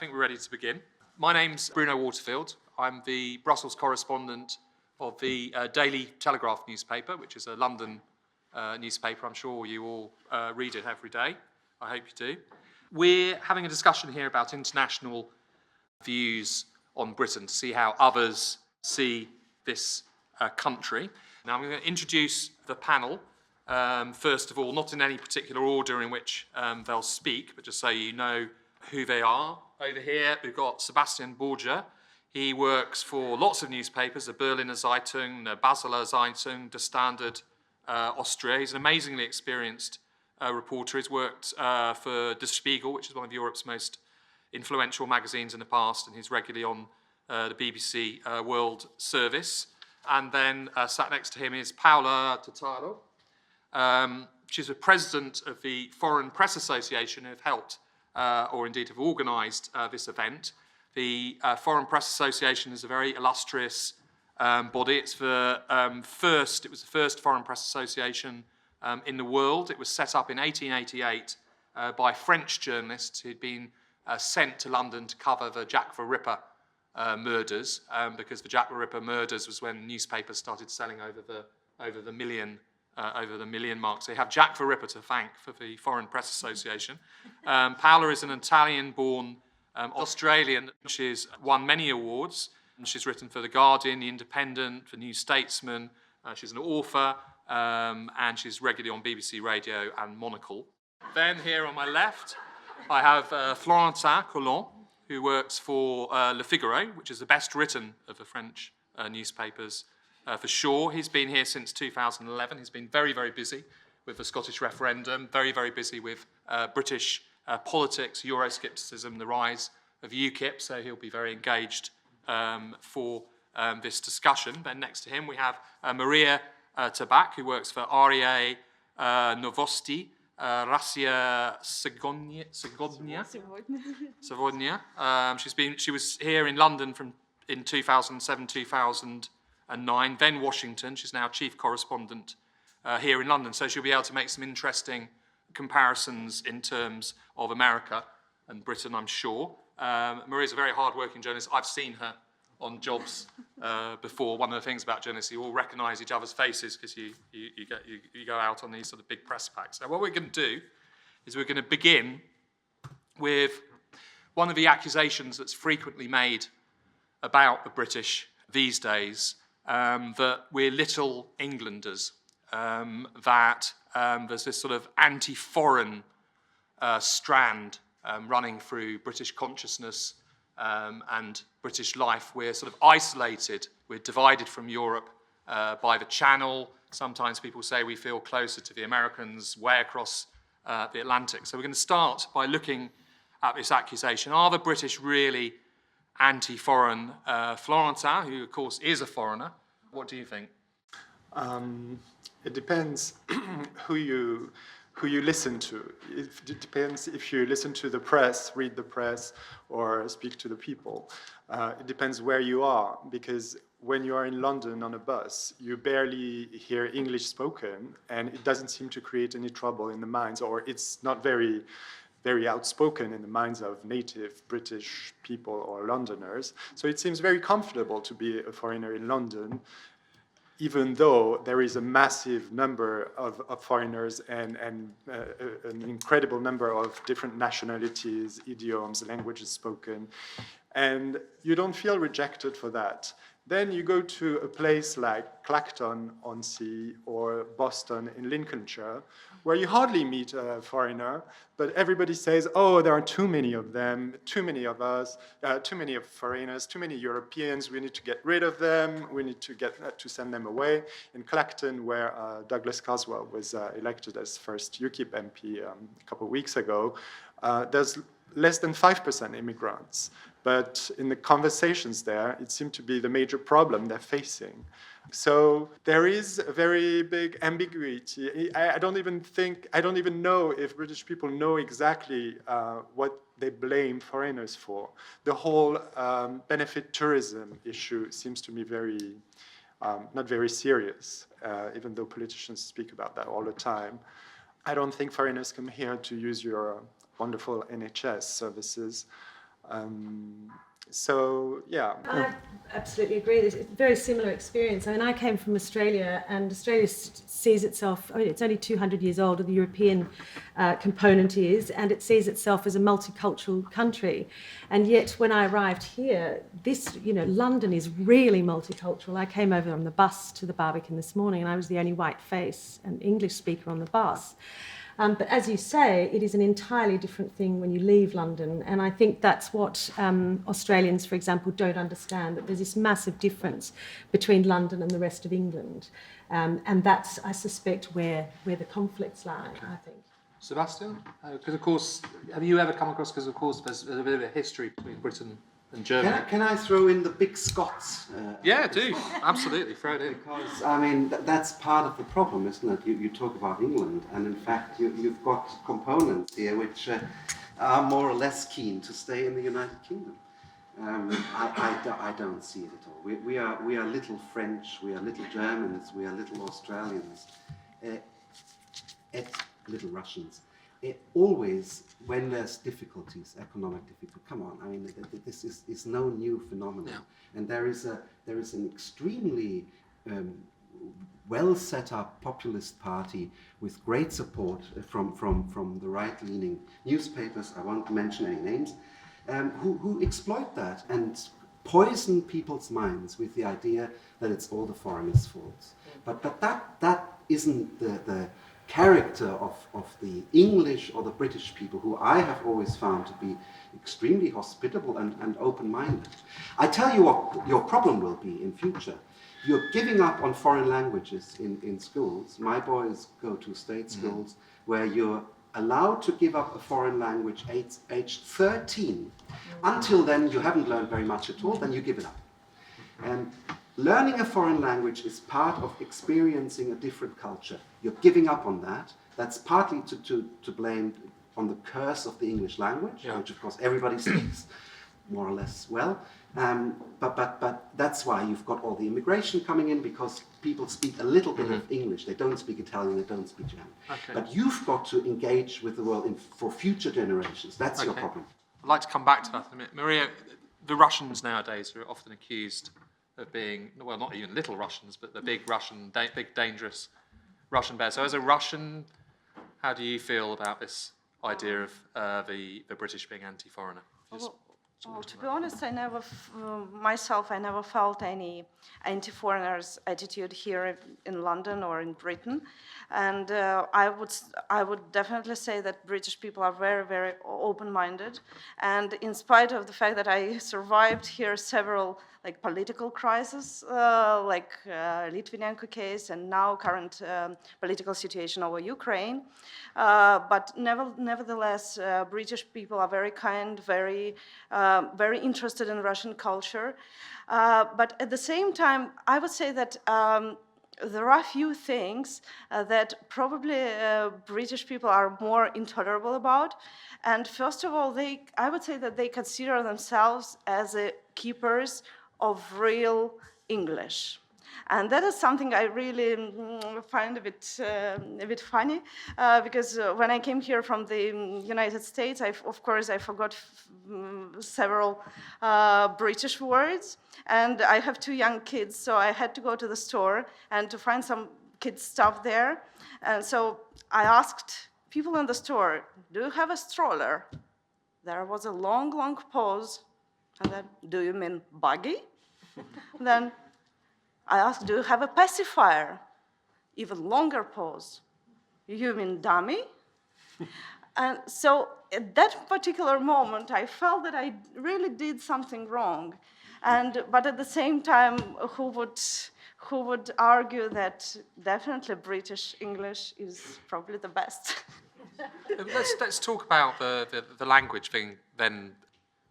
think we're ready to begin. My name's Bruno Waterfield. I'm the Brussels correspondent of the Daily Telegraph newspaper, which is a London newspaper. I'm sure you all read it every day. I hope you do. We're having a discussion here about international views on Britain to see how others see this country. Now I'm going to introduce the panel. First of all, not in any particular order in which they'll speak, but just so you know who they are. Over here, we've got Sebastian Borger. He works for lots of newspapers, the Berliner Zeitung, the Basler Zeitung, the Standard Austria. He's an amazingly experienced reporter. He's worked for Der Spiegel, which is one of Europe's most influential magazines in the past, and he's regularly on the BBC World Service. And then sat next to him is Paola Totaro. She's the president of the Foreign Press Association, who have helped, or indeed have organised this event. The Foreign Press Association is a very illustrious body. It's it was the first Foreign Press Association in the world. It was set up in 1888 by French journalists who'd been sent to London to cover the Jack the Ripper murders, because the Jack the Ripper murders was when newspapers started selling over the million mark. So you have Jack the Ripper to thank for the Foreign Press Association. Paola is an Italian-born Australian. She's won many awards. She's written for The Guardian, The Independent, The New Statesman. She's an author, and she's regularly on BBC Radio and Monocle. Then here on my left, I have Florentin Collin, who works for Le Figaro, which is the best written of the French newspapers. For sure, he's been here since 2011. He's been very, very busy with the Scottish referendum, very, very busy with British politics, Euroscepticism, the rise of UKIP, so he'll be very engaged for this discussion. Then next to him we have Maria Tabak, who works for REA Novosti, Russia Sevodnia. She was here in London in 2007, 2009, then Washington. She's now chief correspondent here in London, so she'll be able to make some interesting comparisons in terms of America and Britain, I'm sure. Maria's a very hard-working journalist. I've seen her on jobs before. One of the things about journalists, you all recognise each other's faces because you go out on these sort of big press packs. So what we're going to do is we're going to begin with one of the accusations that's frequently made about the British these days, that we're little Englanders, that there's this sort of anti-foreign strand running through British consciousness and British life. We're sort of isolated, we're divided from Europe by the Channel. Sometimes people say we feel closer to the Americans way across the Atlantic. So we're going to start by looking at this accusation. Are the British really anti-foreign? Florentin, who of course is a foreigner, what do you think? It depends who you listen to. It depends if you listen to the press, read the press, or speak to the people. It depends where you are, because when you are in London on a bus, you barely hear English spoken, and it doesn't seem to create any trouble in the minds, or it's not very outspoken in the minds of native British people or Londoners. So it seems very comfortable to be a foreigner in London, even though there is a massive number of foreigners and an incredible number of different nationalities, idioms, languages spoken, and you don't feel rejected for that. Then you go to a place like Clacton-on-Sea or Boston in Lincolnshire, where you hardly meet a foreigner, but everybody says, oh, there are too many of them, too many of us, too many of foreigners, too many Europeans, we need to get rid of them, we need to send them away. In Clacton, where Douglas Caswell was elected as first UKIP MP a couple of weeks ago, there's less than 5% immigrants. But in the conversations there, it seemed to be the major problem they're facing. So there is a very big ambiguity. I don't even know if British people know exactly what they blame foreigners for. The whole benefit tourism issue seems to me not very serious, even though politicians speak about that all the time. I don't think foreigners come here to use your wonderful NHS services. So yeah. I absolutely agree. There's a very similar experience. I mean, I came from Australia, and Australia sees itself, I mean, it's only 200 years old, the European component is, and it sees itself as a multicultural country. And yet, when I arrived here, London is really multicultural. I came over on the bus to the Barbican this morning, and I was the only white face and English speaker on the bus. But as you say, it is an entirely different thing when you leave London. And I think that's what Australians, for example, don't understand, that there's this massive difference between London and the rest of England. And that's, I suspect, where the conflicts lie, I think. Sebastian? Because, of course, have you ever come across, because, of course, there's a bit of a history between Britain and Germany. Can I throw in the big Scots? Yeah, do. Absolutely, throw it in. Because, I mean, that's part of the problem, isn't it? You talk about England, and in fact, you've got components here which are more or less keen to stay in the United Kingdom. I don't see it at all. We are little French, we are little Germans, we are little Australians, little Russians. Always, when there's difficulties, economic difficulties, come on, I mean, this is no new phenomenon. Yeah. And there is an extremely well set up populist party with great support from the right-leaning newspapers, I won't mention any names, who exploit that and poison people's minds with the idea that it's all the foreigners' faults. But that isn't the character of the English or the British people, who I have always found to be extremely hospitable and open-minded. I tell you what your problem will be in future. You're giving up on foreign languages in schools. My boys go to state schools where you're allowed to give up a foreign language age 13. Until then, you haven't learned very much at all, then you give it up. And learning a foreign language is part of experiencing a different culture. You're giving up on that. That's partly to blame on the curse of the English language, which of course everybody speaks more or less well. But that's why you've got all the immigration coming in, because people speak a little bit of English. They don't speak Italian, they don't speak German. Okay. But you've got to engage with the world for future generations. That's your problem. I'd like to come back to that in a minute. Maria, the Russians nowadays are often accused of being, well, not even little Russians, but the big Russian, big dangerous Russian bear. So as a Russian, how do you feel about this idea of the British being anti-foreigner? Well, to be honest, I never felt any anti-foreigners attitude here in London or in Britain, and I would definitely say that British people are very, very open-minded, and in spite of the fact that I survived here several political crises, like Litvinenko case and now current political situation over Ukraine, but nevertheless, British people are very kind, very interested in Russian culture. But at the same time, I would say that there are a few things that probably British people are more intolerable about. And first of all, I would say that they consider themselves as keepers of real English. And that is something I really find a bit funny, because when I came here from the United States, of course I forgot several British words, and I have 2 young kids, so I had to go to the store and to find some kids' stuff there. And so I asked people in the store, "Do you have a stroller?" There was a long pause, and then, "Do you mean buggy?" Then I asked, "Do you have a pacifier?" Even longer pause. "You mean dummy?" And so at that particular moment, I felt that I really did something wrong. But at the same time, who would argue that definitely British English is probably the best? Let's talk about the language thing then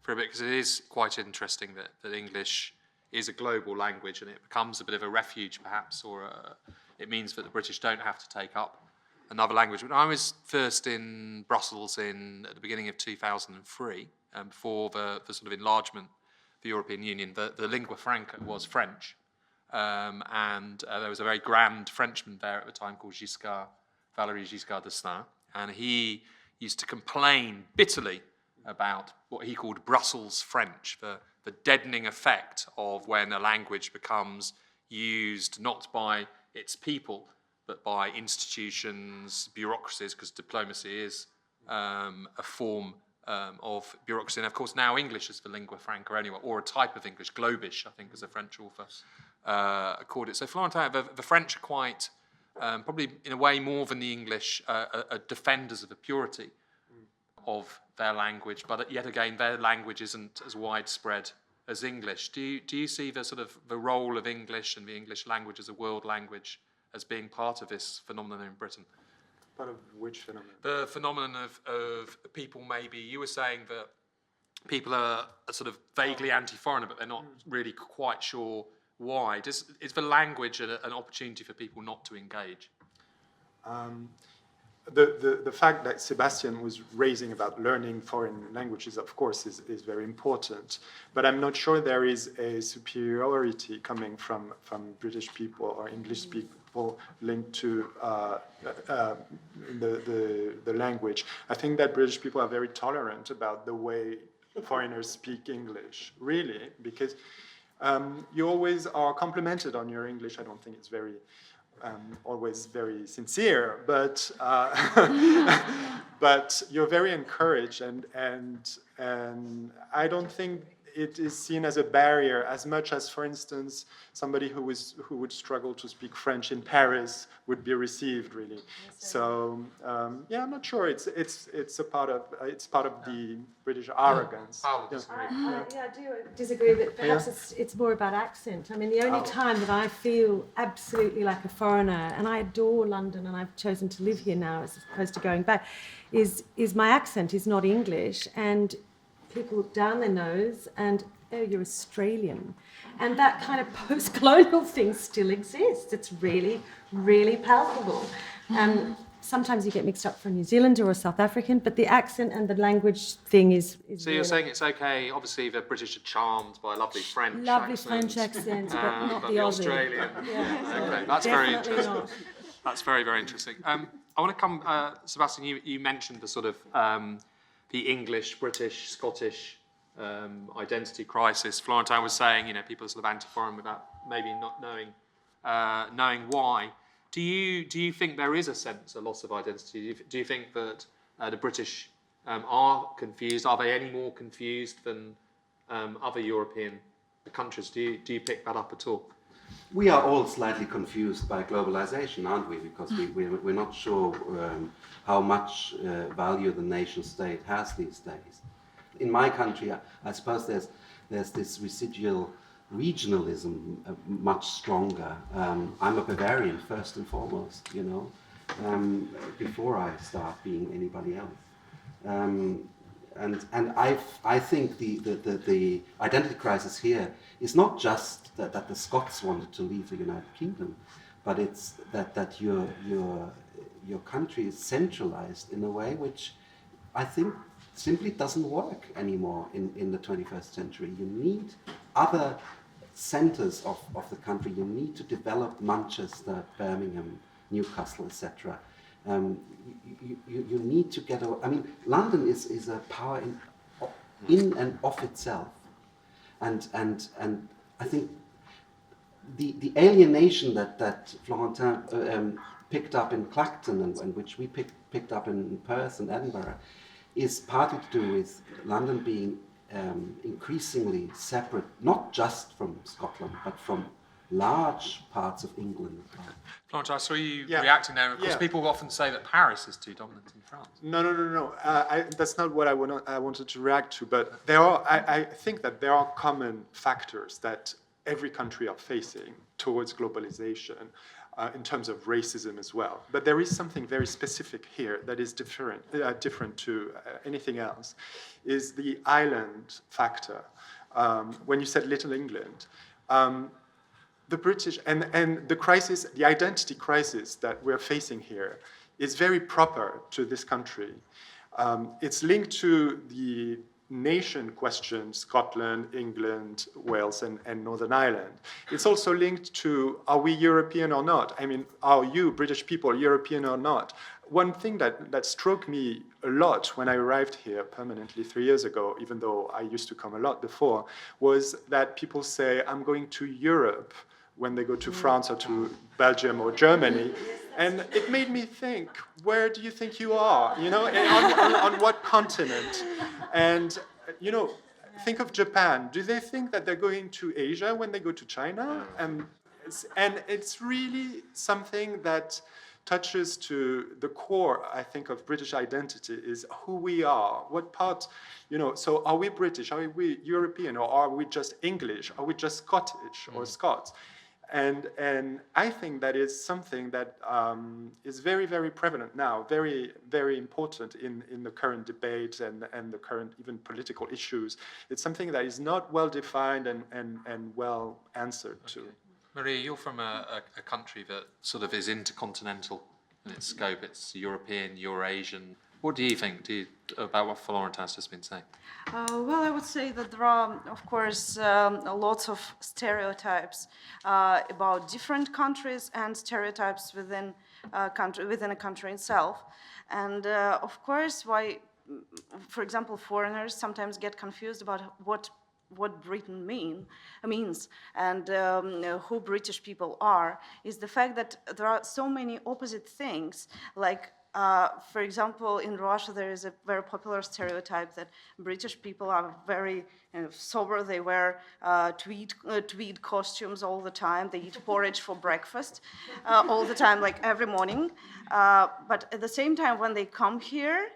for a bit, because it is quite interesting that English is a global language, and it becomes a bit of a refuge, perhaps, or it means that the British don't have to take up another language. When I was first in Brussels at the beginning of 2003, before the sort of enlargement of the European Union, the lingua franca was French, and there was a very grand Frenchman there at the time called Valéry Giscard d'Estaing, and he used to complain bitterly about what he called Brussels French, the deadening effect of when a language becomes used not by its people, but by institutions, bureaucracies, because diplomacy is a form of bureaucracy. And of course now English is the lingua franca anyway, or a type of English, Globish, I think, as a French author called it. So Florentin, the French are quite, probably in a way more than the English, are defenders of the purity of their language, but yet again their language isn't as widespread as English. Do you see the sort of the role of English and the English language as a world language as being part of this phenomenon in Britain? Part of which phenomenon? The phenomenon of people, maybe, you were saying that people are sort of vaguely anti-foreigner, but they're not really quite sure why. Is the language an opportunity for people not to engage? The fact that Sebastian was raising about learning foreign languages, of course, is very important. But I'm not sure there is a superiority coming from British people or English people linked to the language. I think that British people are very tolerant about the way foreigners speak English, really, because you always are complimented on your English. I don't think it's very... always very sincere, but but you're very encouraged, and I don't think it is seen as a barrier as much as, for instance, somebody who would struggle to speak French in Paris would be received, really. So yeah, I'm not sure. It's part of the British arrogance. I do disagree, but perhaps it's more about accent. I mean, the only time that I feel absolutely like a foreigner, and I adore London, and I've chosen to live here now as opposed to going back, is my accent is not English, and people look down their nose and, oh, you're Australian. And that kind of post-colonial thing still exists. It's really, really palpable. Sometimes you get mixed up for a New Zealander or a South African, but the accent and the language thing is so you're saying it's okay, obviously the British are charmed by lovely French French accent, but not but the Aussie. Australian. Yeah, Okay, that's very definitely interesting. not. That's very, very interesting. I want to come, Sebastian, you mentioned the sort of the English, British, Scottish identity crisis. Florentin was saying, people are sort of anti-foreign without maybe not knowing why. Do you think there is a loss of identity? Do you think that the British are confused? Are they any more confused than other European countries? Do you pick that up at all? We are all slightly confused by globalization, aren't we? Because we're not sure how much value the nation state has these days. In my country, I suppose there's this residual regionalism much stronger. I'm a Bavarian first and foremost, before I start being anybody else. And I think the identity crisis here is not just that the Scots wanted to leave the United Kingdom, but it's that your country is centralized in a way which I think simply doesn't work anymore in the 21st century. You need other centers of the country. You need to develop Manchester, Birmingham, Newcastle, etc. You need to get away. I mean, London is a power in and of itself, and I think the alienation that Florentin picked up in Clacton and which we picked up in Perth and Edinburgh is partly to do with London being increasingly separate, not just from Scotland, but from large parts of England. Florentin, I saw you reacting there. Of course, people often say that Paris is too dominant in France. No. That's not what I wanted to react to. But I think that there are common factors that every country are facing towards globalization in terms of racism as well. But there is something very specific here that is different to anything else, is the island factor. When you said Little England, the British and the crisis, the identity crisis that we're facing here is very proper to this country. It's linked to the nation question, Scotland, England, Wales, and Northern Ireland. It's also linked to, are we European or not? I mean, are you, British people, European or not? one thing that struck me a lot when I arrived here permanently 3 years ago, even though I used to come a lot before, was that people say, I'm going to Europe when they go to France or to Belgium or Germany. And it made me think, where do you think you are? You know, on what continent? And, you know, think of Japan. Do they think that they're going to Asia when they go to China? And it's really something that touches to the core, I think, of British identity, is who we are, what part, you know, so are we British, are we European, or are we just English, are we just Scottish or Scots? And I think that is something that is very, very prevalent now, very, very important in the current debate and the current even political issues. It's something that is not well defined and well answered to. Maria, you're from a country that sort of is intercontinental in its scope. It's European, Eurasian. What do you think about what Florent has just been saying? Well, I would say that there are, of course, lots of stereotypes about different countries and stereotypes within a country itself. And of course, why, for example, foreigners sometimes get confused about what Britain means and who British people are, is the fact that there are so many opposite things, like for example, in Russia, there is a very popular stereotype that British people are very sober. They wear tweed costumes all the time. They eat porridge for breakfast all the time, like every morning. But at the same time, when they come here,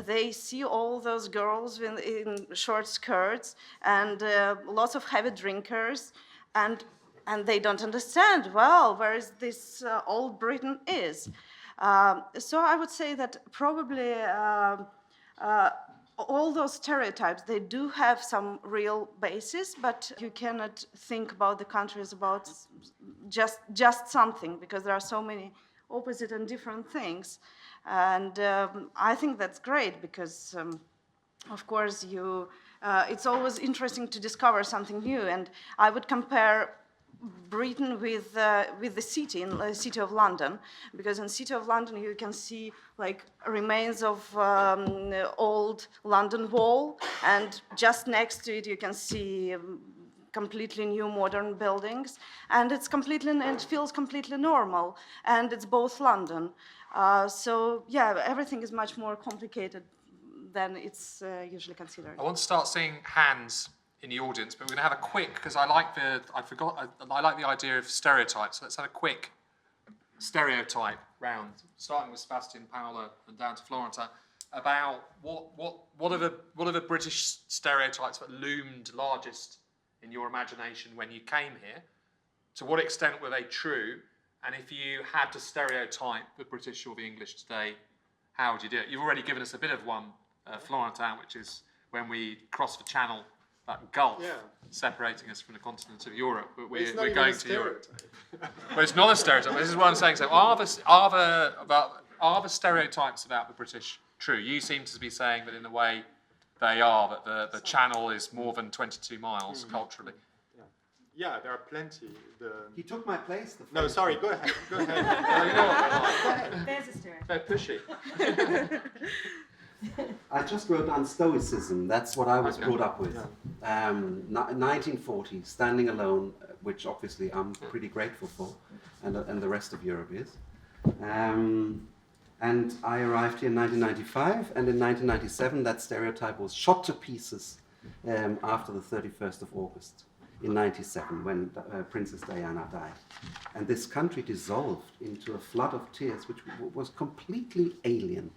they see all those girls in short skirts and lots of heavy drinkers, and they don't understand, well, where is this old Britain is. So I would say that probably all those stereotypes, they do have some real basis, but you cannot think about the country as about just something, because there are so many opposite and different things. And I think that's great because, of course, it's always interesting to discover something new. And I would compare Britain with the city, in the city of London, because in the city of London you can see like remains of old London Wall, and just next to it you can see completely new modern buildings, and it feels completely normal, and it's both London. So yeah, everything is much more complicated than it's usually considered. I want to start seeing hands in the audience, but we're going to have a quick, because I like the idea of stereotypes. So let's have a quick stereotype round, starting with Sebastian, Paola, and down to Florenta, about what are the British stereotypes that loomed largest in your imagination when you came here? To what extent were they true? And if you had to stereotype the British or the English today, how would you do it? You've already given us a bit of one, Florentin, which is when we cross the channel, that gulf separating us from the continent of Europe, but we're going to Europe. But it's not a stereotype. This is what I'm saying. So are the stereotypes about the British true? You seem to be saying that in a way they are, that the channel is more than 22 miles culturally. Yeah, there are plenty. He took my place. No, sorry, go ahead. Go ahead. You know what There's a stereotype. they're pushy. I just wrote down Stoicism. That's what I was brought up with. 1940, standing alone, which obviously I'm pretty grateful for, and the rest of Europe is. And I arrived here in 1995, and in 1997 that stereotype was shot to pieces after the 31st of August in 97, when Princess Diana died. And this country dissolved into a flood of tears, which was completely alien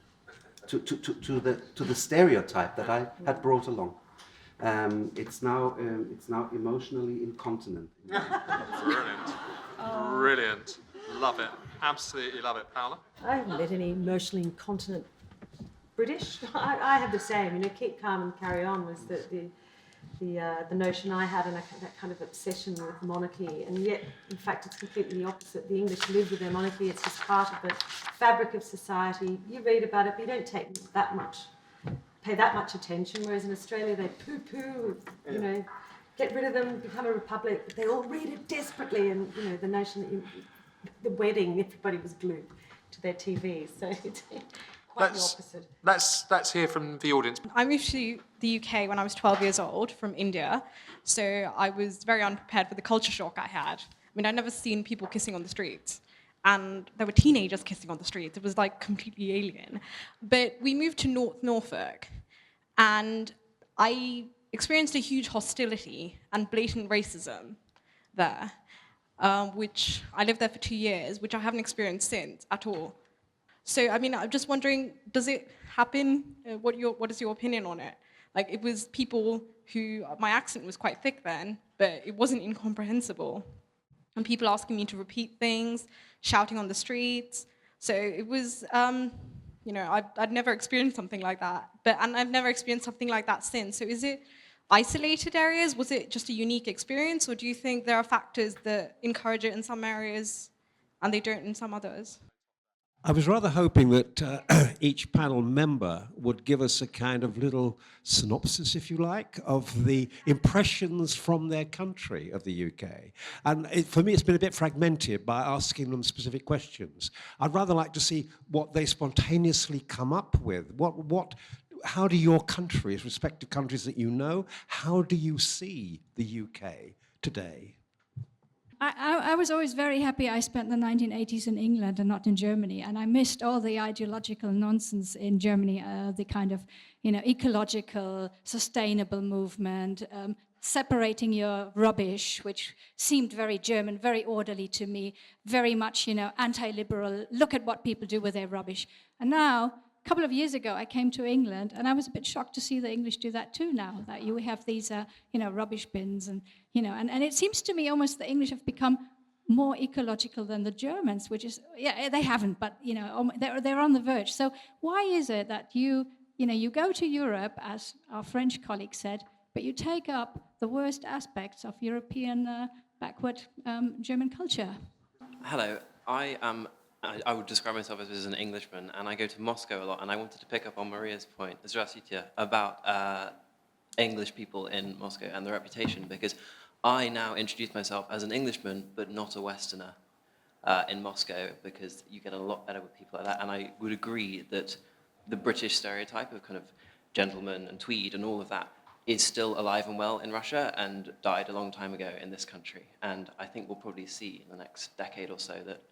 to the stereotype that I had brought along. It's now emotionally incontinent. Brilliant. Brilliant. Love it. Absolutely love it. Paola? I haven't met any emotionally incontinent British. I have the same. Keep calm and carry on was the notion I had, and that kind of obsession with monarchy. And yet, in fact, it's completely the opposite. The English live with their monarchy. It's just part of the fabric of society. You read about it, but you don't pay that much attention. Whereas in Australia, they poo-poo, get rid of them, become a republic. But they all read it desperately, and the notion that the wedding, everybody was glued. to their TVs. So it's quite the opposite. Let's hear from the audience. I moved to the UK when I was 12 years old from India, so I was very unprepared for the culture shock I had. I mean, I'd never seen people kissing on the streets, and there were teenagers kissing on the streets. It was like completely alien. But we moved to North Norfolk, and I experienced a huge hostility and blatant racism there, which I lived there for 2 years, which I haven't experienced since at all. So, I mean, I'm just wondering, does it happen? What is your opinion on it? Like, it was people who, my accent was quite thick then, but it wasn't incomprehensible. And people asking me to repeat things, shouting on the streets. So it was, you know, I'd never experienced something like that. And I've never experienced something like that since. So is it isolated areas? Was it just a unique experience? Or do you think there are factors that encourage it in some areas and they don't in some others? I was rather hoping that each panel member would give us a kind of little synopsis, if you like, of the impressions from their country of the UK. And for me, it's been a bit fragmented by asking them specific questions. I'd rather like to see what they spontaneously come up with. How do your countries, respective countries that you know, how do you see the UK today? I was always very happy I spent the 1980s in England and not in Germany, and I missed all the ideological nonsense in Germany, the kind of, you know, ecological, sustainable movement, separating your rubbish, which seemed very German, very orderly to me, very much, you know, anti-liberal, look at what people do with their rubbish. And now, a couple of years ago, I came to England, and I was a bit shocked to see the English do that too now, that you have these, you know, rubbish bins, and, you know, and it seems to me almost the English have become more ecological than the Germans, which is, yeah, they haven't, but, you know, they're on the verge. So why is it that you know, you go to Europe, as our French colleague said, but you take up the worst aspects of European backward German culture? Hello, I would describe myself as an Englishman, and I go to Moscow a lot, and I wanted to pick up on Maria's point, Zdravstvuyte, about English people in Moscow and their reputation, because I now introduce myself as an Englishman, but not a Westerner in Moscow, because you get a lot better with people like that, and I would agree that the British stereotype of kind of gentleman and tweed and all of that is still alive and well in Russia and died a long time ago in this country, and I think we'll probably see in the next decade or so that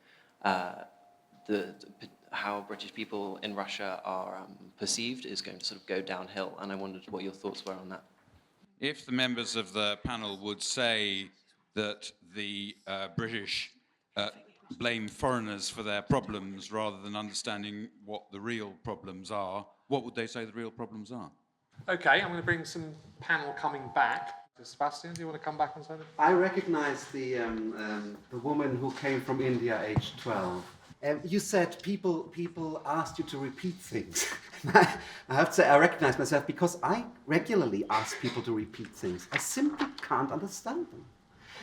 how British people in Russia are perceived is going to sort of go downhill, and I wondered what your thoughts were on that. If the members of the panel would say that the British blame foreigners for their problems rather than understanding what the real problems are, what would they say the real problems are? Okay, I'm going to bring some panel coming back. Sebastian, do you want to come back and say that? I recognize the woman who came from India, aged 12. You said people asked you to repeat things. I have to say I recognize myself because I regularly ask people to repeat things. I simply can't understand them.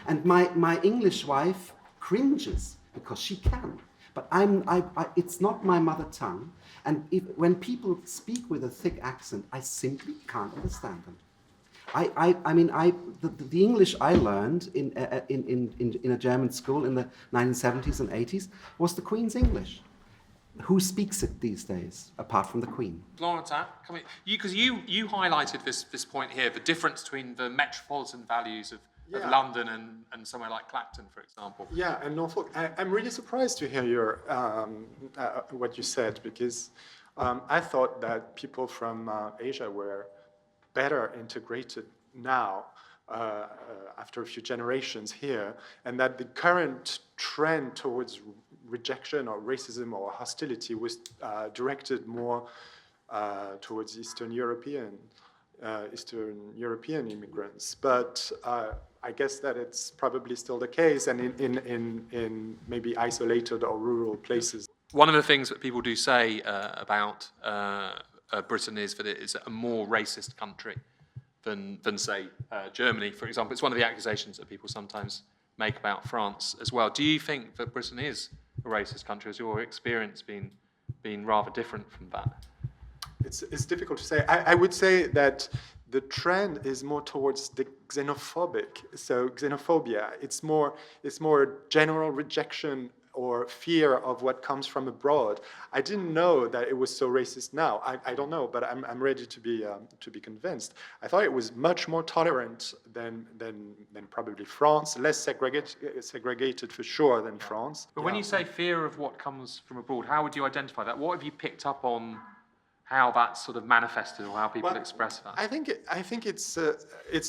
And my English wife cringes because she can. But it's not my mother tongue. And when people speak with a thick accent, I simply can't understand them. The English I learned in a German school in the 1970s and 80s was the Queen's English. Who speaks it these days, apart from the Queen? Laurentin, because you highlighted this point here, the difference between the metropolitan values of London and somewhere like Clapton, for example. Yeah, and Norfolk. I'm really surprised to hear your what you said, because I thought that people from Asia were better integrated now after a few generations here, and that the current trend towards rejection or racism or hostility was directed more towards Eastern European immigrants. But I guess that it's probably still the case, and in maybe isolated or rural places. One of the things that people do say about Britain is that it is a more racist country than say, Germany, for example. It's one of the accusations that people sometimes make about France as well. Do you think that Britain is a racist country? Has your experience been rather different from that? It's difficult to say. I would say that the trend is more towards the xenophobic. So xenophobia, it's more general rejection or fear of what comes from abroad. I didn't know that it was so racist now. I don't know, but I'm ready to be convinced. I thought it was much more tolerant than probably France, less segregated for sure than France. But when you say fear of what comes from abroad, how would you identify that? What have you picked up on how that's sort of manifested or how people express that? I think it's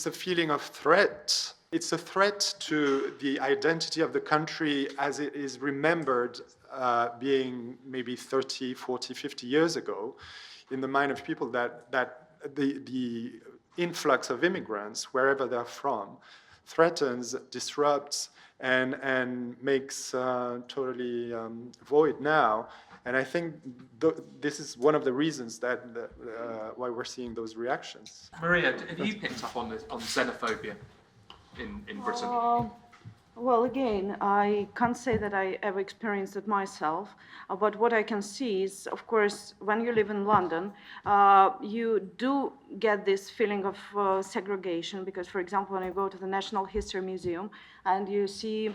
a feeling of threat. It's a threat to the identity of the country as it is remembered being maybe 30, 40, 50 years ago in the mind of people, that the influx of immigrants, wherever they're from, threatens, disrupts, and makes totally void now. And I think this is one of the reasons that why we're seeing those reactions. Maria, have you picked up on xenophobia in Britain? Well, again, I can't say that I ever experienced it myself, but what I can see is, of course, when you live in London, you do get this feeling of segregation, because, for example, when you go to the National History Museum and you see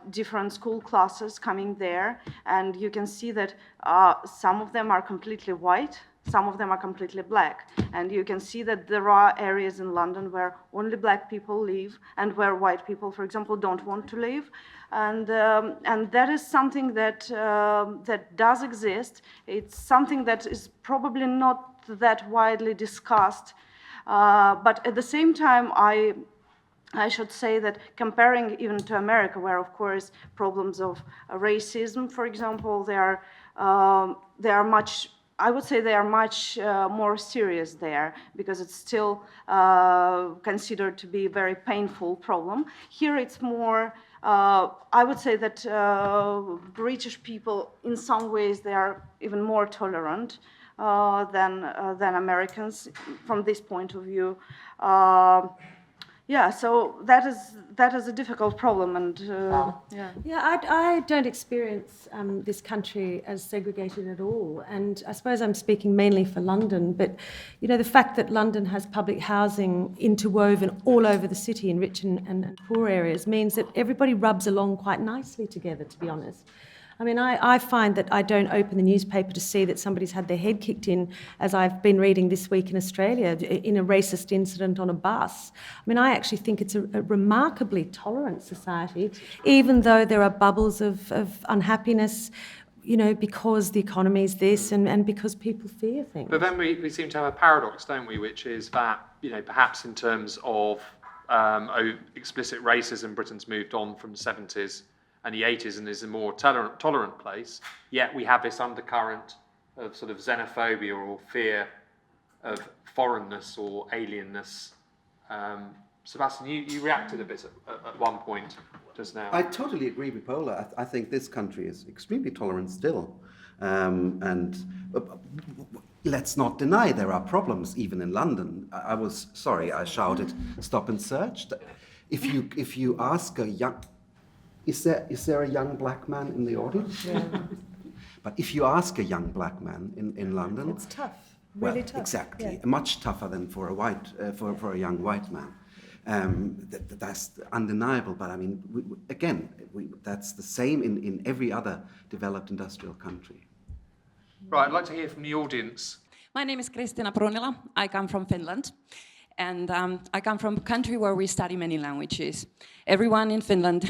different school classes coming there, and you can see that some of them are completely white, some of them are completely black. And you can see that there are areas in London where only black people live and where white people, for example, don't want to live. And that is something that, that does exist. It's something that is probably not that widely discussed. But at the same time, I should say that comparing even to America, where, of course, problems of racism, for example, they are much, I would say they are much more serious there, because it's still considered to be a very painful problem. Here it's more, I would say that British people, in some ways, they are even more tolerant than Americans from this point of view. Yeah, so that is a difficult problem, and Yeah, I don't experience this country as segregated at all, and I suppose I'm speaking mainly for London, but you know, the fact that London has public housing interwoven all over the city in rich and poor areas means that everybody rubs along quite nicely together, to be honest. I mean, I find that I don't open the newspaper to see that somebody's had their head kicked in, as I've been reading this week in Australia, in a racist incident on a bus. I mean, I actually think it's a remarkably tolerant society, even though there are bubbles of unhappiness, you know, because the economy is this and because people fear things. But then we seem to have a paradox, don't we, which is that, you know, perhaps in terms of explicit racism, Britain's moved on from the 70s and the 80s and is a more tolerant place, yet we have this undercurrent of sort of xenophobia or fear of foreignness or alienness. Sebastian, you reacted a bit at one point just now. I totally agree with Paula. I think this country is extremely tolerant still. And let's not deny there are problems even in London. I was sorry, I shouted, stop and search. If you ask a young... Is there a young black man in the audience? Yeah. But if you ask a young black man in London, It's tough, really tough. Exactly, Yeah. much tougher than for a for a young white man. That's undeniable. But I mean, that's the same in every other developed industrial country. Right, I'd like to hear from the audience. My name is Kristina Prunila. I come from Finland. And I come from a country where we study many languages. Everyone in Finland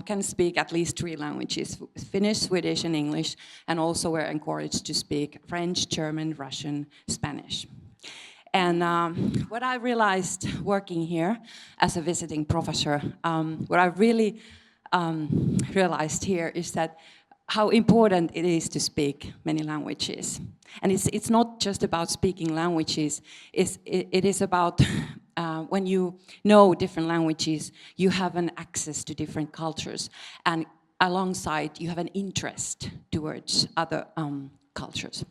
can speak at least 3 languages: Finnish, Swedish, and English. And also we're encouraged to speak French, German, Russian, Spanish. And what I realized working here as a visiting professor, what I really realized here is that how important it is to speak many languages. And it's not just about speaking languages, it is about when you know different languages, you have an access to different cultures, and alongside you have an interest towards other cultures.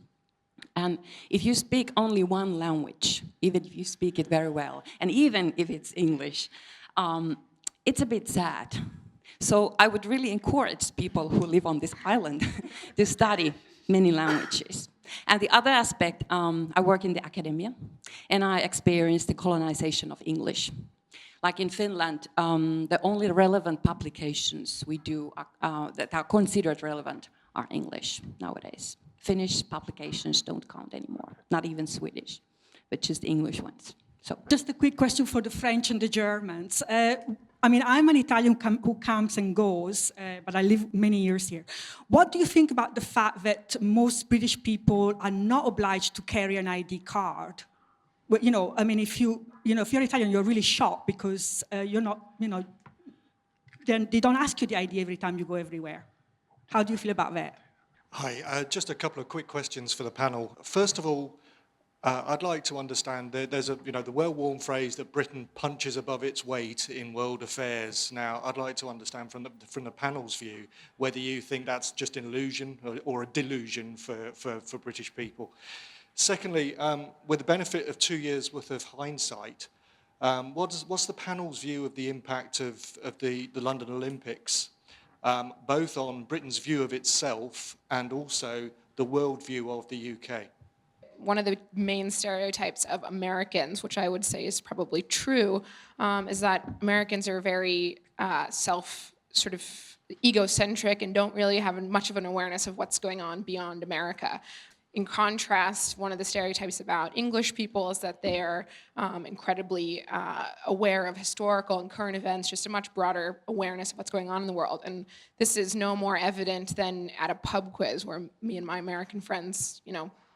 And if you speak only one language, even if you speak it very well, and even if it's English, it's a bit sad. So I would really encourage people who live on this island to study many languages. And the other aspect, I work in the academia, and I experienced the colonization of English. like in Finland, the only relevant publications we do that are considered relevant are English nowadays. Finnish publications don't count anymore, not even Swedish, but just English ones. So. Just a quick question for the French and the Germans. I mean, I'm an Italian who comes and goes, but I live many years here. What do you think about the fact that most British people are not obliged to carry an ID card? Well, you know, I mean, if you're Italian, you're really shocked because you're not, then they don't ask you the ID every time you go everywhere. How do you feel about that? Hi, just a couple of quick questions for the panel. First of all, I'd like to understand there's the well-worn phrase that Britain punches above its weight in world affairs. Now, I'd like to understand from the panel's view whether you think that's just an illusion or a delusion for British people. Secondly, with the benefit of 2 years' worth of hindsight, what's the panel's view of the impact of the London Olympics, both on Britain's view of itself and also the world view of the UK? One of the main stereotypes of Americans, which I would say is probably true, is that Americans are very sort of egocentric and don't really have much of an awareness of what's going on beyond America. In contrast, one of the stereotypes about English people is that they are incredibly aware of historical and current events, just a much broader awareness of what's going on in the world. And this is no more evident than at a pub quiz where me and my American friends,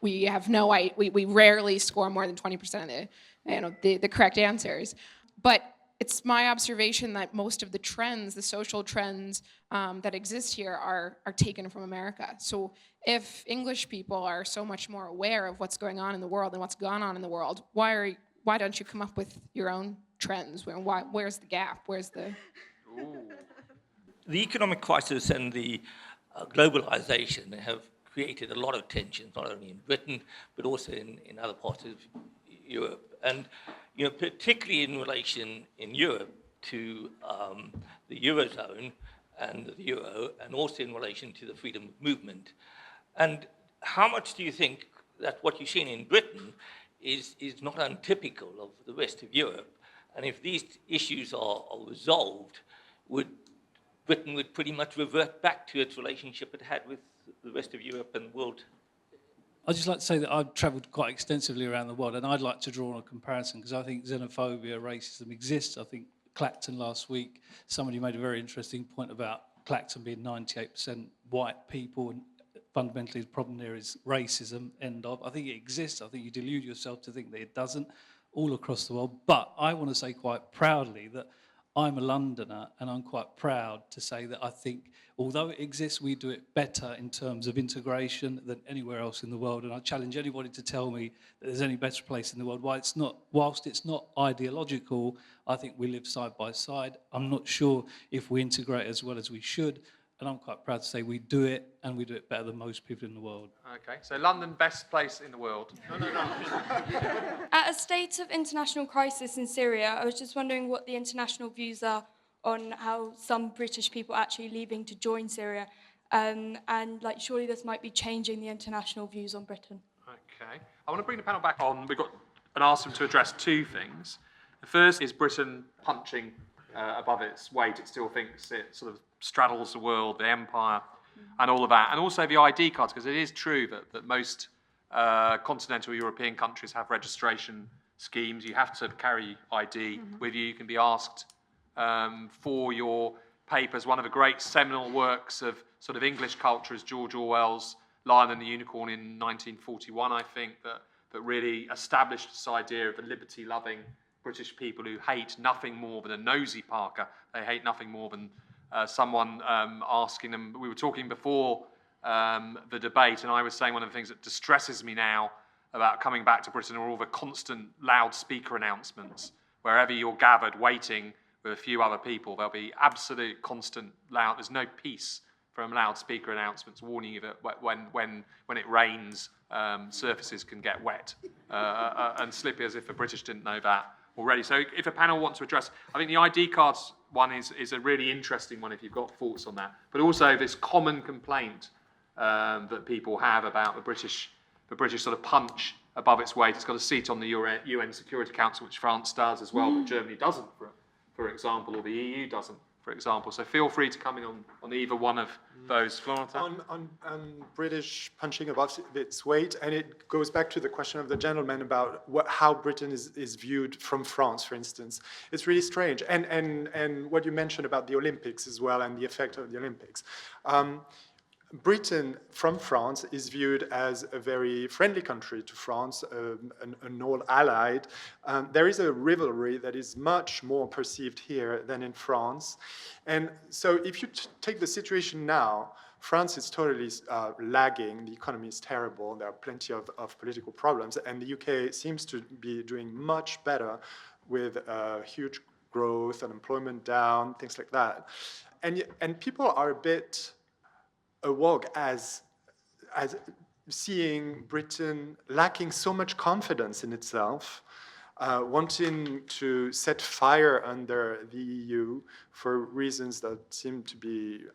we have we rarely score more than 20% of the correct answers. But it's my observation that most of the trends, the social trends that exist here are taken from America. So if English people are so much more aware of what's going on in the world and what's gone on in the world, why don't you come up with your own trends? Where's the gap? Where's the... The economic crisis and the globalization have created a lot of tensions, not only in Britain, but also in other parts of Europe. And particularly in relation in Europe to the Eurozone and the Euro, and also in relation to the freedom movement. And how much do you think that what you've seen in Britain is not untypical of the rest of Europe? And if these issues are resolved, Britain would pretty much revert back to its relationship it had with the rest of Europe and the world? I'd just like to say that I've travelled quite extensively around the world, and I'd like to draw on a comparison because I think xenophobia, racism exists. I think Clacton last week, somebody made a very interesting point about Clacton being 98% white people, and fundamentally the problem there is racism, end of. I think it exists. I think you delude yourself to think that it doesn't all across the world. But I want to say quite proudly that I'm a Londoner, and I'm quite proud to say that I think, although it exists, we do it better in terms of integration than anywhere else in the world. And I challenge anybody to tell me that there's any better place in the world. Whilst it's not ideological, I think we live side by side. I'm not sure if we integrate as well as we should, and I'm quite proud to say we do it, and we do it better than most people in the world. Okay, so London, best place in the world. No. At a state of international crisis in Syria, I was just wondering what the international views are on how some British people are actually leaving to join Syria, and surely this might be changing the international views on Britain. Okay, I want to bring the panel back on. We've got and ask them to address two things. The first is Britain punching above its weight. It still thinks it sort of straddles the world, the empire, and all of that. And also the ID cards, because it is true that most continental European countries have registration schemes. You have to carry ID with you. You can be asked for your papers. One of the great seminal works of sort of English culture is George Orwell's Lion and the Unicorn in 1941, I think, that really established this idea of the liberty-loving British people who hate nothing more than a nosy Parker. They hate nothing more than someone asking them. We were talking before the debate, and I was saying one of the things that distresses me now about coming back to Britain are all the constant loudspeaker announcements. Wherever you're gathered waiting with a few other people, there'll be absolute constant loud. There's no peace from loudspeaker announcements warning you that when it rains, surfaces can get wet and slippy, as if the British didn't know that already. So if a panel wants to address, I think the ID cards one is a really interesting one if you've got thoughts on that. But also this common complaint that people have about the British sort of punch above its weight. It's got a seat on the UN Security Council, which France does as well, but Germany doesn't for example, or the EU doesn't, for example. So feel free to come in on either one of those. Florentin? On British punching above its weight, and it goes back to the question of the gentleman about how Britain is viewed from France, for instance. It's really strange. And what you mentioned about the Olympics as well, and the effect of the Olympics. Britain, from France, is viewed as a very friendly country to France, an old allied. There is a rivalry that is much more perceived here than in France. And so if you take the situation now, France is totally lagging. The economy is terrible. There are plenty of political problems. And the UK seems to be doing much better with huge growth, unemployment down, things like that. And people are a bit awoke as seeing Britain lacking so much confidence in itself, wanting to set fire under the EU for reasons that seem to be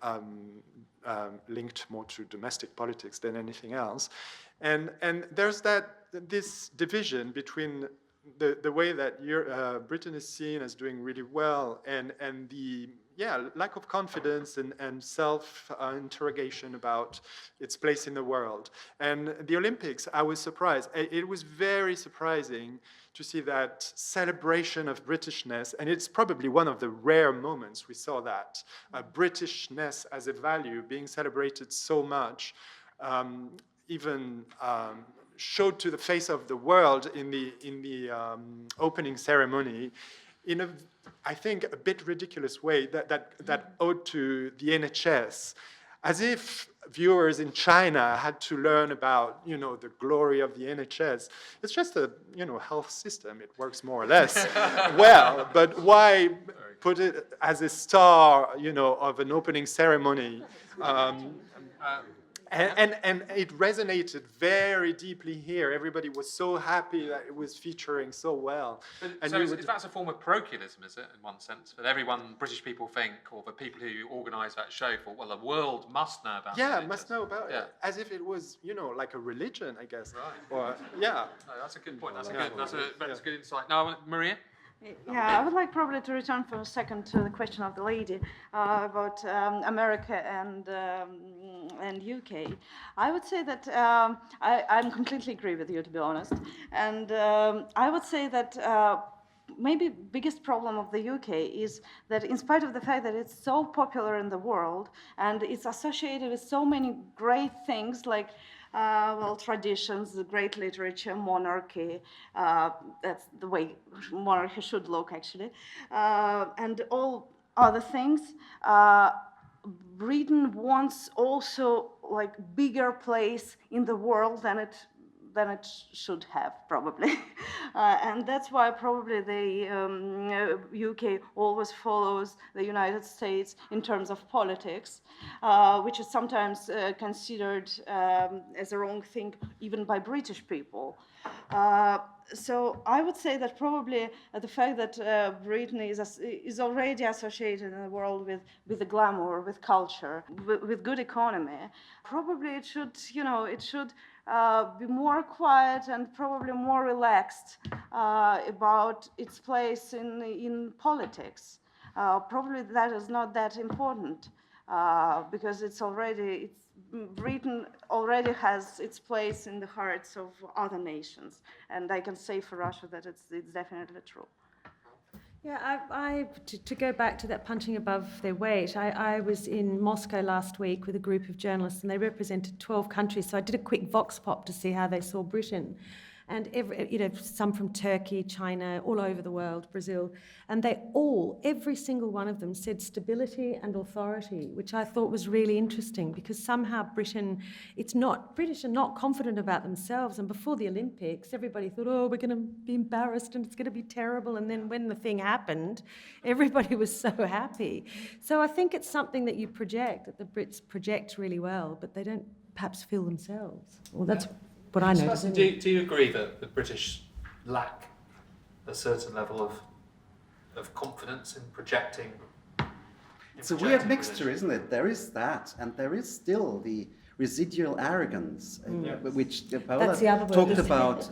linked more to domestic politics than anything else. And there's this division between the way that Britain is seen as doing really well and the lack of confidence and self-interrogation about its place in the world. And the Olympics, I was surprised. It was very surprising to see that celebration of Britishness, and it's probably one of the rare moments we saw that, Britishness as a value being celebrated so much, even showed to the face of the world in the opening ceremony, in a, I think, a bit ridiculous way that owed to the NHS, as if viewers in China had to learn about, the glory of the NHS. It's just a, health system. It works more or less well, but why put it as a star, of an opening ceremony? And it resonated very deeply here. Everybody was so happy that it was featuring so well. And so that's a form of parochialism, is it, in one sense? That everyone, British people think, or the people who organise that show thought, well, the world must know about it. Yeah, must know about it. As if it was, like a religion, I guess. Right. Or, yeah. No, that's a good point. That's a good insight. Now, Maria? Yeah, I would like probably to return for a second to the question of the lady about America and UK. I would say that I completely agree with you, to be honest. And I would say that maybe biggest problem of the UK is that in spite of the fact that it's so popular in the world and it's associated with so many great things like traditions, the great literature, monarchy, that's the way monarchy should look, actually, and all other things. Britain wants also bigger place in the world than it should have, probably. And that's why probably the UK always follows the United States in terms of politics, which is sometimes considered as a wrong thing even by British people. So I would say that probably the fact that Britain is already associated in the world with the glamour, with culture, with good economy, probably it should, be more quiet and probably more relaxed about its place in politics. Probably that is not that important because Britain already has its place in the hearts of other nations, and I can say for Russia that it's definitely true. Yeah, to go back to that punching above their weight, I was in Moscow last week with a group of journalists and they represented 12 countries, so I did a quick vox pop to see how they saw Britain. And some from Turkey, China, all over the world, Brazil, and every single one of them said stability and authority, which I thought was really interesting because somehow British are not confident about themselves. And before the Olympics, everybody thought, we're going to be embarrassed and it's going to be terrible. And then when the thing happened, everybody was so happy. So I think it's something that you project, that the Brits project really well, but they don't perhaps feel themselves. Well, that's what I know. Do you agree that the British lack a certain level of confidence in projecting? It's a weird mixture, isn't it? There is that, and there is still the residual arrogance, which Paola talked about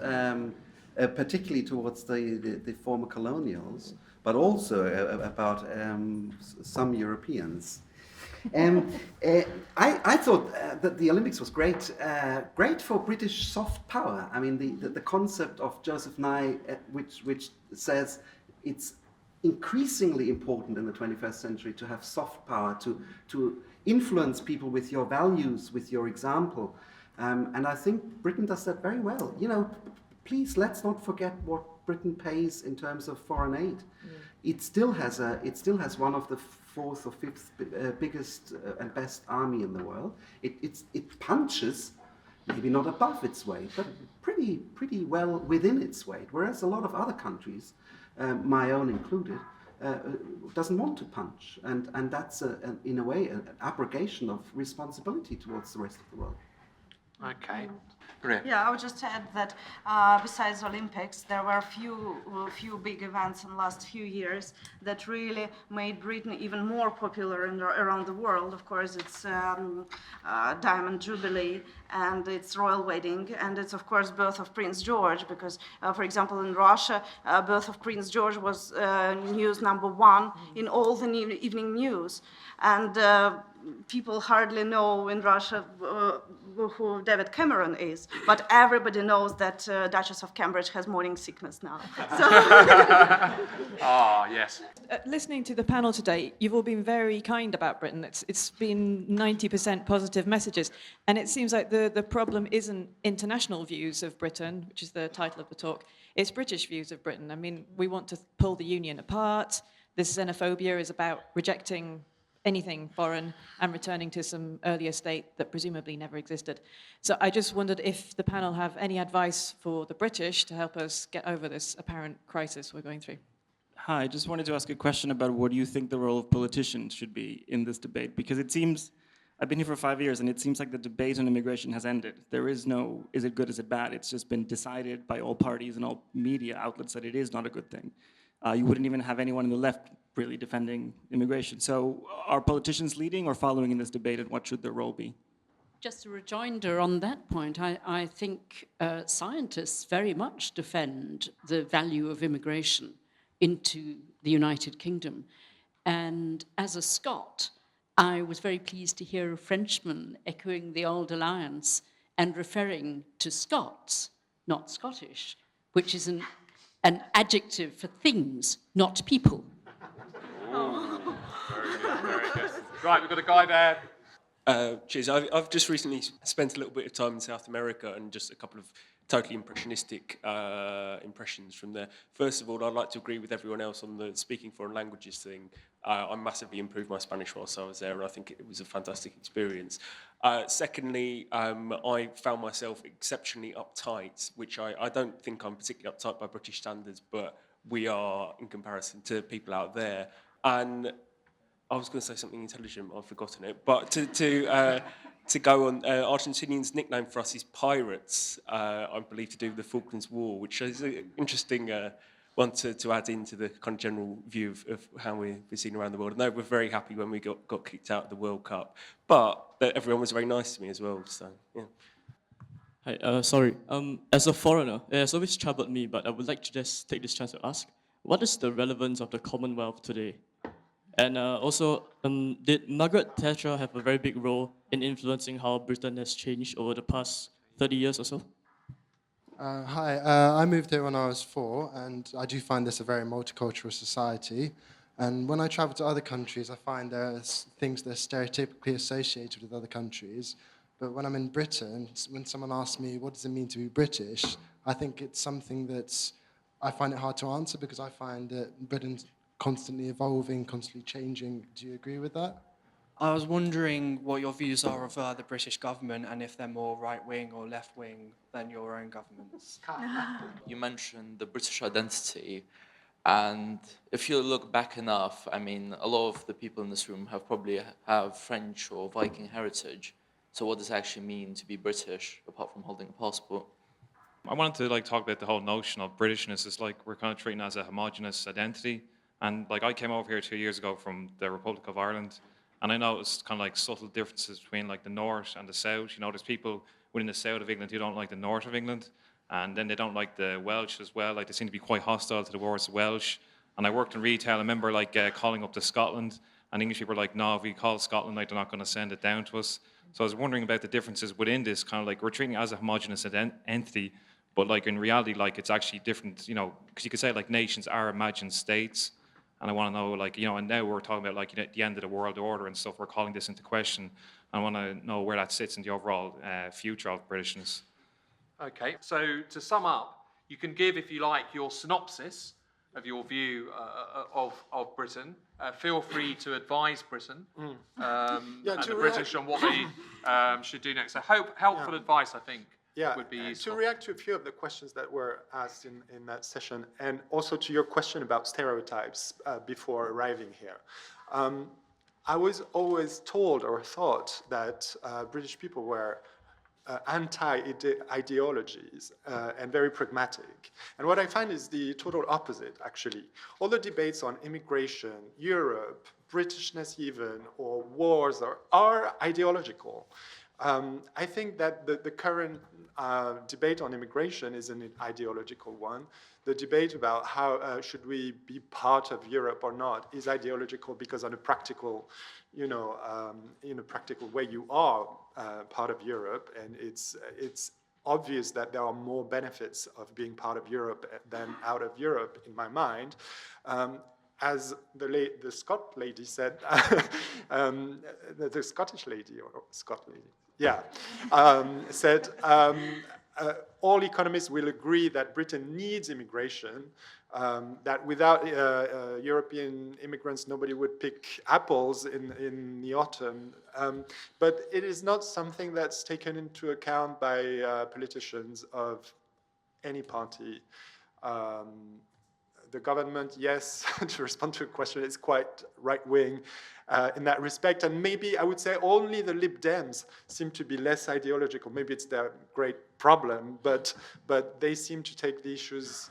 particularly towards the former colonials, but also about some Europeans. I thought that the Olympics was great for British soft power. I mean, the concept of Joseph Nye, which says it's increasingly important in the 21st century to have soft power, to influence people with your values, with your example. And I think Britain does that very well. You know, please, let's not forget what Britain pays in terms of foreign aid. It still has one of the fourth or fifth biggest and best army in the world. It punches, maybe not above its weight, but pretty well within its weight. Whereas a lot of other countries, my own included, doesn't want to punch, and that's in a way an abrogation of responsibility towards the rest of the world. Okay. Yeah, I would just add that besides Olympics, there were a few big events in the last few years that really made Britain even more popular around the world. Of course, it's Diamond Jubilee and it's royal wedding, and it's of course birth of Prince George, because for example in Russia, birth of Prince George was news #1 in all the evening news, and people hardly know in Russia who David Cameron is, but everybody knows that Duchess of Cambridge has morning sickness now. So Yes. Listening to the panel today, you've all been very kind about Britain. It's been 90% positive messages, and it seems like the problem isn't international views of Britain, which is the title of the talk. It's British views of Britain. I mean, we want to pull the union apart. This xenophobia is about rejecting anything foreign and returning to some earlier state that presumably never existed. So I just wondered if the panel have any advice for the British to help us get over this apparent crisis we're going through. Hi, I just wanted to ask a question about what do you think the role of politicians should be in this debate? Because it seems, I've been here for 5 years, and it seems like the debate on immigration has ended. There is no, is it good, is it bad? It's just been decided by all parties and all media outlets that it is not a good thing. You wouldn't even have anyone on the left really defending immigration. So are politicians leading or following in this debate, and what should their role be? Just a rejoinder on that point, I think scientists very much defend the value of immigration into the United Kingdom. And as a Scot, I was very pleased to hear a Frenchman echoing the old alliance and referring to Scots, not Scottish, which is an adjective for things, not people. Oh. Very good, very good. Right, we've got a guy there. Cheers. I've just recently spent a little bit of time in South America, and just a couple of totally impressionistic impressions from there. First of all, I'd like to agree with everyone else on the speaking foreign languages thing. I massively improved my Spanish whilst I was there, and I think it was a fantastic experience. Secondly, I found myself exceptionally uptight, which I don't think I'm particularly uptight by British standards, but we are in comparison to people out there. And I was going to say something intelligent, I've forgotten it. But to go on, Argentinians' nickname for us is pirates, I believe to do with the Falklands War, which is an interesting one to add into the kind of general view of how we're seen around the world. I know we're very happy when we got kicked out of the World Cup, but everyone was very nice to me as well, so yeah. Hi, sorry. As a foreigner, it has always troubled me, but I would like to just take this chance to ask, what is the relevance of the Commonwealth today? And also, did Margaret Thatcher have a very big role in influencing how Britain has changed over the past 30 years or so? Hi, I moved here when I was 4, and I do find this a very multicultural society. And when I travel to other countries, I find there are things that are stereotypically associated with other countries. But when I'm in Britain, when someone asks me, what does it mean to be British? I think it's something that's, I find it hard to answer, because I find that Britain's constantly evolving, constantly changing. Do you agree with that? I was wondering what your views are of the British government, and if they're more right-wing or left-wing than your own governments. You mentioned the British identity, and if you look back enough, I mean, a lot of the people in this room probably have French or Viking heritage. So what does it actually mean to be British, apart from holding a passport? I wanted to talk about the whole notion of Britishness. It's like we're kind of treating it as a homogenous identity. And I came over here 2 years ago from the Republic of Ireland, and I noticed kind of subtle differences between the north and the south. You know, there's people within the south of England who don't like the north of England, And then they don't like the Welsh as well. Like, they seem to be quite hostile to the words Welsh. And I worked in retail. I remember like calling up to Scotland, and English people were like, no, if we call Scotland, like, they're not going to send it down to us. So I was wondering about the differences within this kind of like, we're treating it as a homogenous entity, but like in reality, like, it's actually different, you know, because you could say like nations are imagined states. And I want to know, like, you know, and now we're talking about like, you know, the end of the world order and stuff. We're calling this into question. I want to know where that sits in the overall future of Britishness. Okay, so to sum up, you can give, if you like, your synopsis of your view of Britain. Feel free to advise Britain and the British on what they should do next. So helpful advice, I think, would be useful. To react to a few of the questions that were asked in that session, and also to your question about stereotypes before arriving here. I was always told or thought that British people were anti-ideologies and very pragmatic. And what I find is the total opposite, actually. All the debates on immigration, Europe, Britishness even, or wars are ideological. I think that the current debate on immigration is an ideological one. The debate about how should we be part of Europe or not is ideological because on a practical, in a practical way, you are part of Europe, and it's obvious that there are more benefits of being part of Europe than out of Europe, in my mind. As the Scot lady said, the Scottish lady, or Scot lady, said, all economists will agree that Britain needs immigration, that without European immigrants, nobody would pick apples in the autumn. But it is not something that's taken into account by politicians of any party. The government, yes, to respond to a question, is quite right-wing in that respect. And maybe I would say only the Lib Dems seem to be less ideological. Maybe it's their great problem, but they seem to take the issues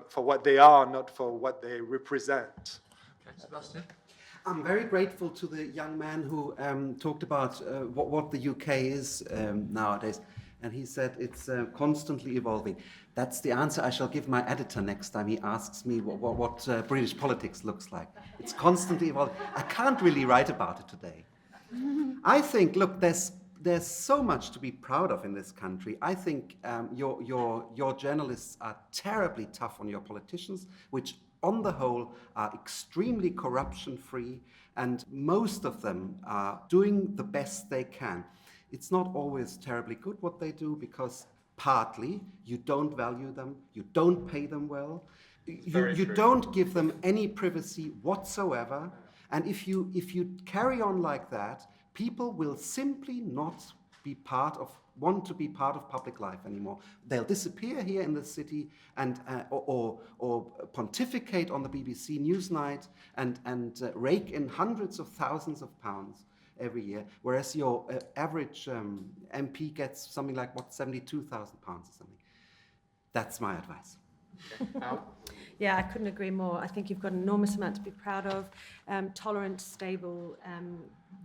for what they are, not for what they represent. Okay, Sebastian? I'm very grateful to the young man who talked about what the UK is nowadays. And he said it's constantly evolving. That's the answer I shall give my editor next time he asks me what British politics looks like. It's constantly evolving. I can't really write about it today. I think, look, there's so much to be proud of in this country. I think your journalists are terribly tough on your politicians, which on the whole are extremely corruption-free, and most of them are doing the best they can. It's not always terribly good what they do, because partly you don't value them, you don't pay them well, you don't give them any privacy whatsoever, and if you carry on like that, people will simply not want to be part of public life anymore. They'll disappear here in the city and or pontificate on the BBC Newsnight and rake in hundreds of thousands of pounds every year, whereas your average MP gets something like, £72,000 or something. That's my advice. Yeah, I couldn't agree more. I think you've got an enormous amount to be proud of. Tolerant, stable,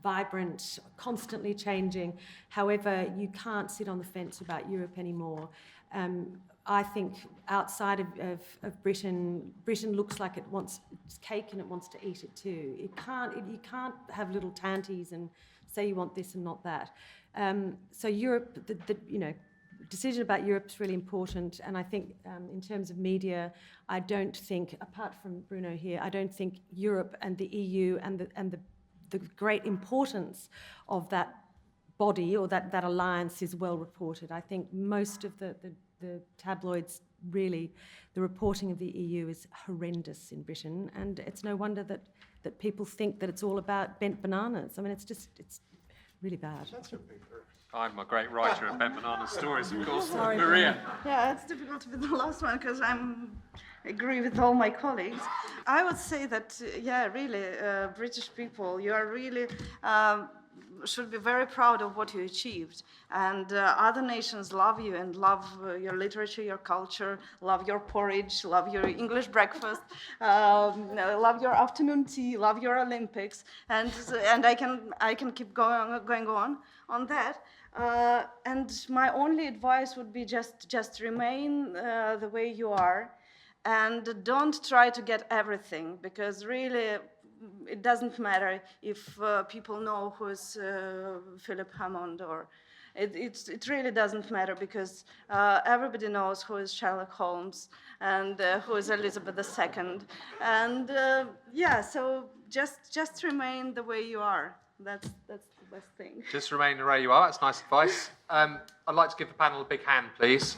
vibrant, constantly changing. However, you can't sit on the fence about Europe anymore. I think outside of Britain, Britain looks like it wants its cake and it wants to eat it too. You can't have little tanties and say you want this and not that. So Europe, the decision about Europe is really important. And I think in terms of media, I don't think, apart from Bruno here, I don't think Europe and the EU and the great importance of that body or that alliance is well reported. I think most of the tabloids, really, the reporting of the EU is horrendous in Britain, and it's no wonder that people think that it's all about bent bananas. I mean, it's really bad. That's your paper. I'm a great writer of bent banana stories, of course. Sorry, Maria. Yeah, it's difficult to be the last one because I agree with all my colleagues. I would say that, really, British people, you are really should be very proud of what you achieved. And other nations love you and love your literature, your culture, love your porridge, love your English breakfast, love your afternoon tea, love your Olympics. And I can keep going on that. And my only advice would be just remain the way you are, and don't try to get everything, because really it doesn't matter if people know who is Philip Hammond, or it really doesn't matter, because everybody knows who is Sherlock Holmes and who is Elizabeth II. And yeah, so just remain the way you are. That's the best thing. Just remain the way you are. That's nice advice. I'd like to give the panel a big hand, please.